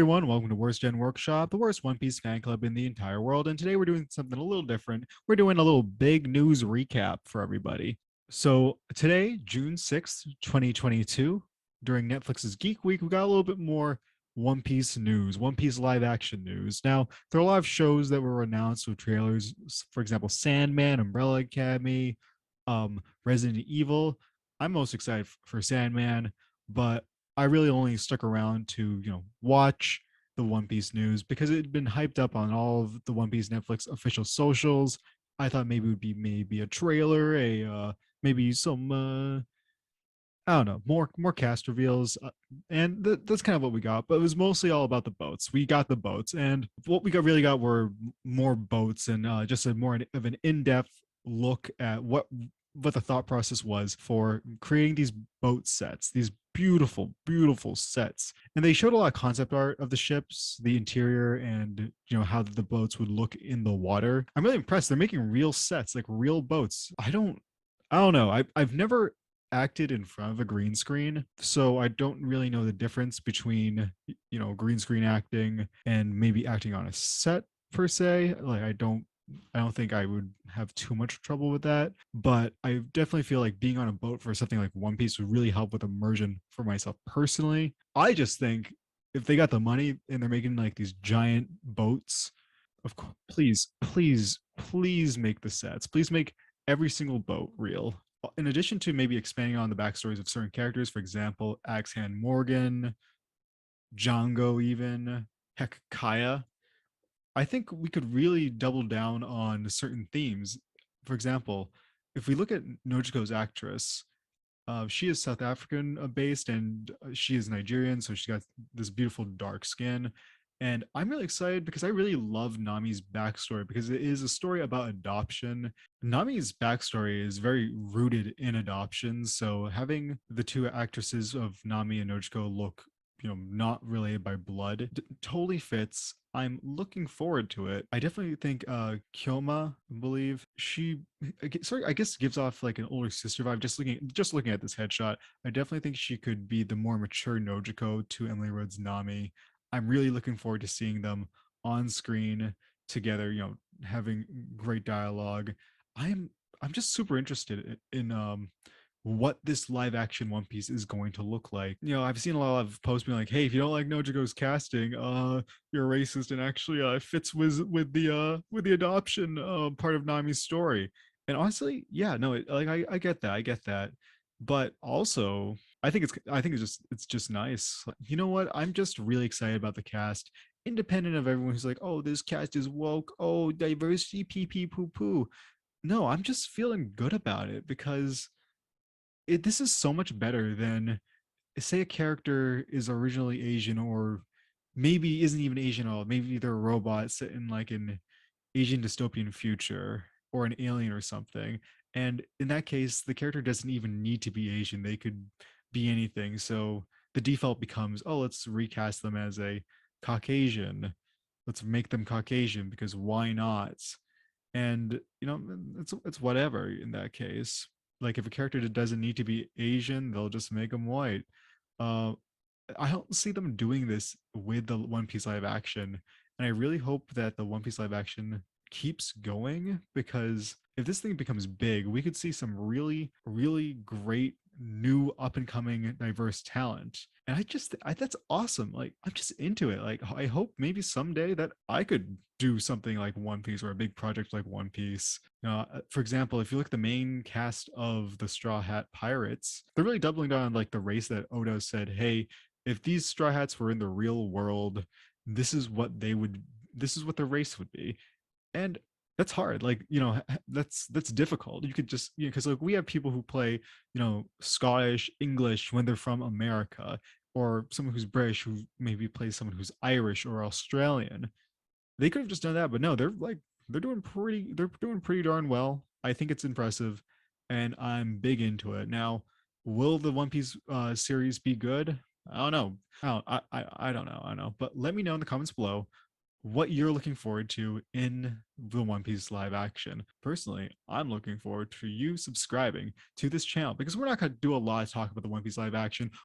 everyone, welcome to Worst Gen Workshop, the worst One Piece fan club in the entire world. And today we're doing something a little different. We're doing a little big news recap for everybody. So today, June 6th, 2022, during Netflix's Geek Week, we got a little bit more One Piece news, One Piece live action news. Now, there are a lot of shows that were announced with trailers. For example, Sandman, Umbrella Academy, Resident Evil. I'm most excited for Sandman, but I really only stuck around to, watch the One Piece news because it had been hyped up on all of the One Piece Netflix official socials. I thought maybe it would be maybe a trailer, a maybe some I don't know, more cast reveals, and that's kind of what we got. But it was mostly all about the boats. We got the boats, and what we really got were more boats and just a more of an in-depth look at what the thought process was for creating these boat sets, these beautiful sets. And they showed a lot of concept art of the ships, the interior, and how the boats would look in the water. I'm really impressed. They're making real sets, like real boats. I don't know. I've never acted in front of a green screen, so I don't really know the difference between green screen acting and maybe acting on a set per se. Like I don't think I would have too much trouble with that, but I definitely feel like being on a boat for something like One Piece would really help with immersion for myself personally. I just think if they got the money and they're making like these giant boats, of course, please make the sets. Please make every single boat real. In addition to maybe expanding on the backstories of certain characters, for example, Axe Hand Morgan, Django, even heck, Kaya, I think we could really double down on certain themes. For example, if we look at Nojiko's actress, she is South African based and she is Nigerian, so she's got this beautiful dark skin. And I'm really excited because I really love Nami's backstory because it is a story about adoption. Nami's backstory is very rooted in adoption. So having the two actresses of Nami and Nojiko look not related by blood totally fits. I'm looking forward to it. I definitely think Kyoma, I believe she sorry, I guess gives off like an older sister vibe. Just looking at this headshot, I definitely think she could be the more mature Nojiko to Emily Rhodes Nami. I'm really looking forward to seeing them on screen together, having great dialogue. I'm just super interested in what this live action One Piece is going to look like. I've seen a lot of posts being like, "Hey, if you don't like Nojiko's casting, you're racist," and actually, fits with the adoption part of Nami's story. And honestly, yeah, no, like I get that, but also I think it's just nice. You know what? I'm just really excited about the cast. Independent of everyone who's like, "Oh, this cast is woke. Oh, diversity, pee pee poo poo." No, I'm just feeling good about it because this is so much better than, say, a character is originally Asian or maybe isn't even Asian at all. Maybe they're a robot set in like an Asian dystopian future or an alien or something. And in that case, the character doesn't even need to be Asian. They could be anything. So the default becomes, oh, let's recast them as a Caucasian. Let's make them Caucasian because why not? And it's whatever in that case. Like if a character doesn't need to be Asian, they'll just make them white. uh I don't see them doing this with the One Piece live action, and I really hope that the One Piece live action keeps going because if this thing becomes big, we could see some really great new up and coming diverse talent. And that's awesome. Like I'm just into it. Like I hope maybe someday that I could do something like One Piece or a big project like One Piece. For example, if you look at the main cast of the Straw Hat Pirates, they're really doubling down on like the race that Oda said, hey, if these Straw Hats were in the real world, this is what they would this is what the race would be. And that's hard. Like that's difficult. You could just because like we have people who play Scottish English when they're from America, or someone who's British who maybe plays someone who's Irish or Australian. They could have just done that, but no, they're doing pretty darn well. I think it's impressive, and I'm big into it. Now, will the One Piece series be good? I don't know. I don't know. I don't know. But let me know in the comments below what you're looking forward to in the One Piece live action. Personally, I'm looking forward to you subscribing to this channel because we're not going to do a lot of talk about the One Piece live action.